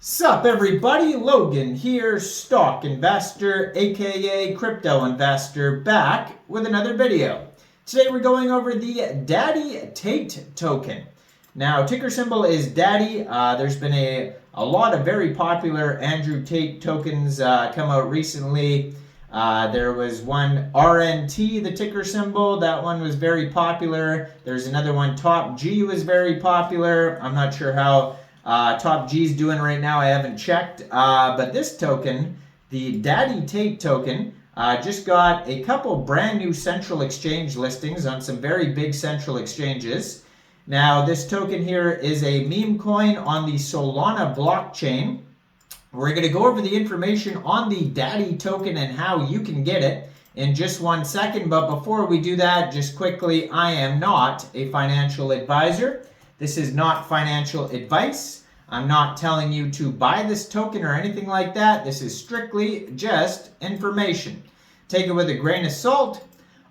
Sup everybody, Logan here, stock investor aka crypto investor, back with another video. Today we're going over the Daddy Tate token. Now ticker symbol is Daddy. There's been a lot of very popular Andrew Tate tokens come out recently. There was one RNT, the ticker symbol, that one was very popular. There's another one, Top G, was very popular. I'm not sure how Top G's doing right now, I haven't checked. But this token, the Daddy Tate token, just got a couple brand new central exchange listings on some very big central exchanges. Now this token here is a meme coin on the Solana blockchain. We're going to go over the information on the Daddy token and how you can get it in just 1 second. But before we do that, just quickly, I am not a financial advisor. This is not financial advice. I'm not telling you to buy this token or anything like that. This is strictly just information. Take it with a grain of salt.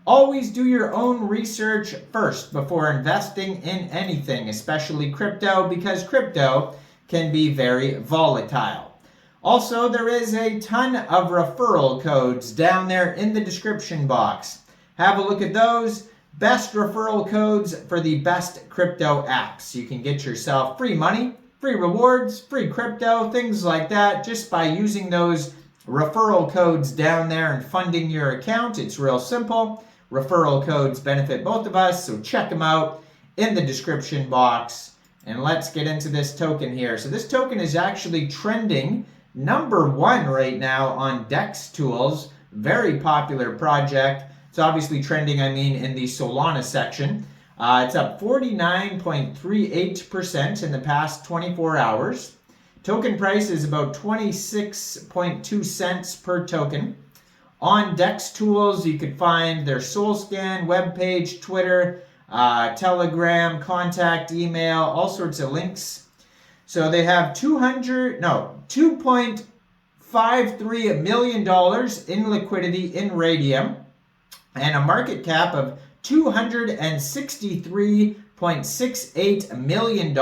Always do your own research first before investing in anything, especially crypto, because crypto can be very volatile. Also, there is a ton of referral codes down there in the description box. Have a look at those. Best referral codes for the best crypto apps. You can get yourself free money, free rewards, free crypto, things like that, just by using those referral codes down there and funding your account. It's real simple. Referral codes benefit both of us, so check them out in the description box. And let's get into this token here. So this token is actually trending #1 right now on DEX Tools. Very popular project. It's obviously trending, in the Solana section. It's up 49.38% in the past 24 hours. Token price is about 26.2 cents per token. On DEX Tools, you could find their SolScan webpage, Twitter, Telegram, contact, email, all sorts of links. So they have $2.53 million in liquidity in Raydium, and a market cap of $263.68 million.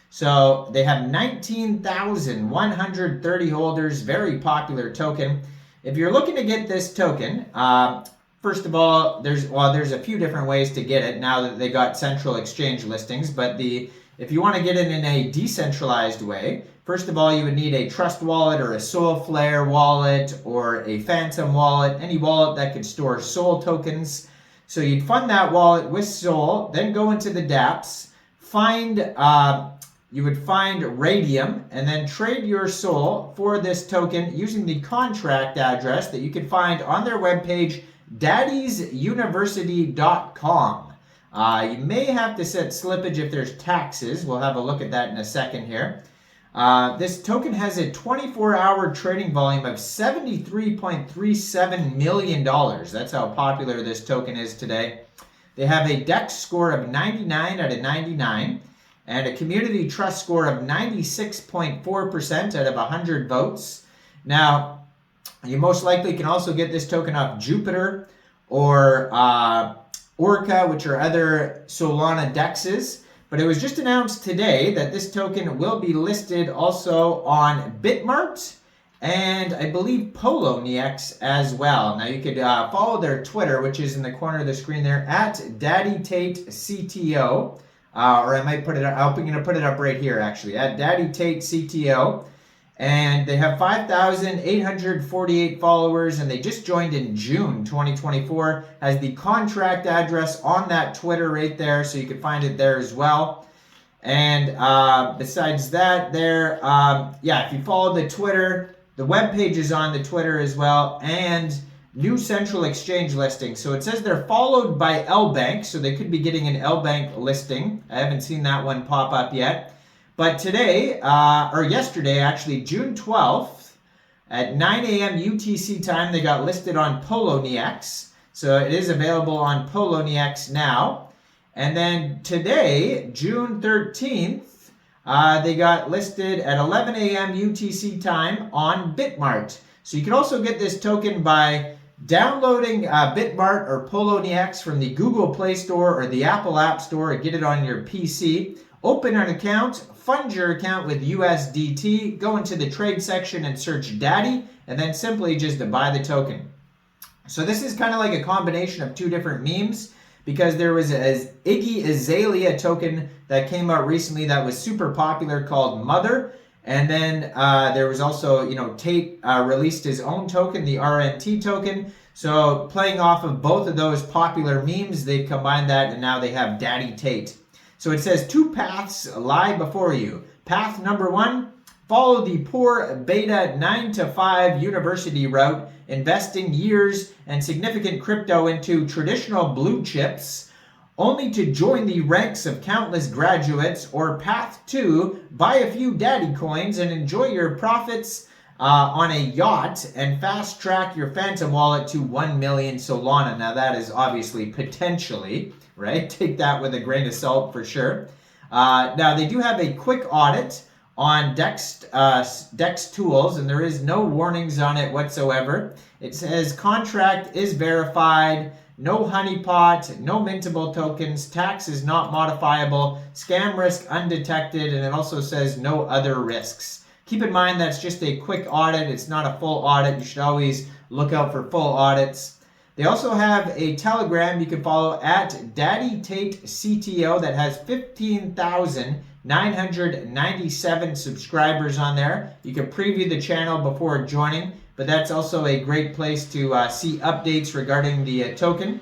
So they have 19,130 holders, very popular token. If you're looking to get this token, first of all, there's a few different ways to get it now that they got central exchange listings, but if you want to get it in a decentralized way, first of all, you would need a Trust wallet or a Solflare wallet or a Phantom wallet, any wallet that could store Sol tokens. So you'd fund that wallet with Sol, then go into the dApps, you would find Raydium, and then trade your Sol for this token using the contract address that you can find on their webpage, daddiesuniversity.com. You may have to set slippage if there's taxes. We'll have a look at that in a second here. This token has a 24-hour trading volume of $73.37 million. That's how popular this token is today. They have a DEX score of 99 out of 99 and a community trust score of 96.4% out of 100 votes. Now, you most likely can also get this token off Jupiter or Orca, which are other Solana dexes. But it was just announced today that this token will be listed also on Bitmart and I believe Poloniex as well. Now you could follow their Twitter, which is in the corner of the screen there, at Daddy Tate CTO. Or I might put it up, I'm going to put it up right here actually, at Daddy Tate CTO. And they have 5,848 followers, and they just joined in June 2024. Has the contract address on that Twitter right there, so you can find it there as well. And besides that, there, if you follow the Twitter, the webpage is on the Twitter as well, and new central exchange listing. So it says they're followed by LBank, so they could be getting an LBank listing. I haven't seen that one pop up yet. But today, or yesterday actually, June 12th, at 9 a.m. UTC time, they got listed on Poloniex. So it is available on Poloniex now. And then today, June 13th, they got listed at 11 a.m. UTC time on Bitmart. So you can also get this token by downloading Bitmart or Poloniex from the Google Play Store or the Apple App Store and get it on your PC. open an account, fund your account with USDT, go into the trade section and search Daddy, and then simply just buy the token. So this is kind of like a combination of two different memes, because there was an Iggy Azalea token that came out recently that was super popular called Mother. And then there was also, Tate released his own token, the RNT token. So playing off of both of those popular memes, they've combined that and now they have Daddy Tate. So it says 2 paths lie before you. Path number 1, follow the poor beta 9 to 5 university route, investing years and significant crypto into traditional blue chips, only to join the ranks of countless graduates. Or path 2, buy a few daddy coins and enjoy your profits on a yacht and fast track your phantom wallet to 1 million Solana. Now that is obviously potentially, right? Take that with a grain of salt for sure. Now they do have a quick audit on DEX tools, and there is no warnings on it whatsoever. It says contract is verified, no honeypot, no mintable tokens, tax is not modifiable, scam risk undetected, and it also says no other risks. Keep in mind that's just a quick audit. It's not a full audit. You should always look out for full audits. They also have a Telegram you can follow at Daddy Tate CTO that has 15,997 subscribers on there. You can preview the channel before joining, but that's also a great place to see updates regarding the token.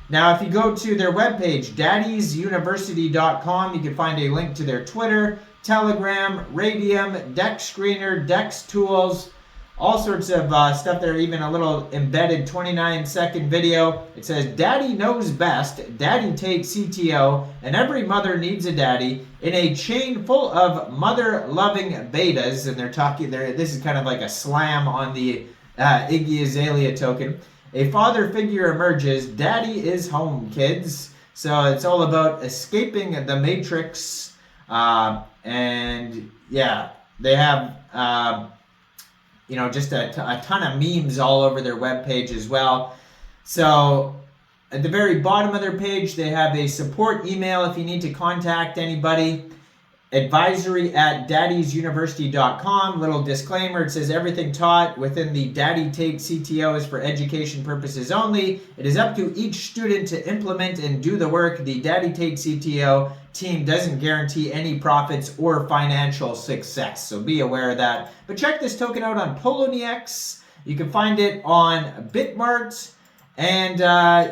Now, if you go to their webpage, daddiesuniversity.com, you can find a link to their Twitter, Telegram, Raydium, DEX Screener, DEX Tools, all sorts of stuff there, even a little embedded 29-second video. It says, Daddy knows best, Daddy Tate CTO, and every mother needs a daddy in a chain full of mother-loving betas. And they're talking there. This is kind of like a slam on the Iggy Azalea token. A father figure emerges. Daddy is home, kids. So it's all about escaping the matrix. And yeah, they have just a ton of memes all over their webpage as well. So at the very bottom of their page, they have a support email if you need to contact anybody. Advisory@daddiesuniversity.com. Little disclaimer, it says everything taught within the Daddy Tate CTO is for education purposes only. It is up to each student to implement and do the work. The Daddy Tate CTO team doesn't guarantee any profits or financial success, so be aware of that. But check this token out on Poloniex. You can find it on Bitmart, and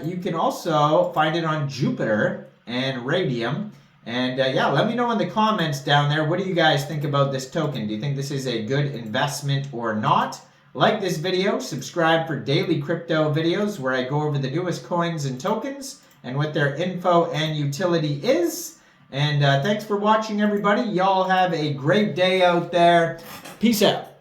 you can also find it on Jupiter and Raydium. And yeah, let me know in the comments down there, what do you guys think about this token? Do you think this is a good investment or not? Like this video, subscribe for daily crypto videos where I go over the newest coins and tokens and what their info and utility is. And thanks for watching, everybody. Y'all have a great day out there. Peace out.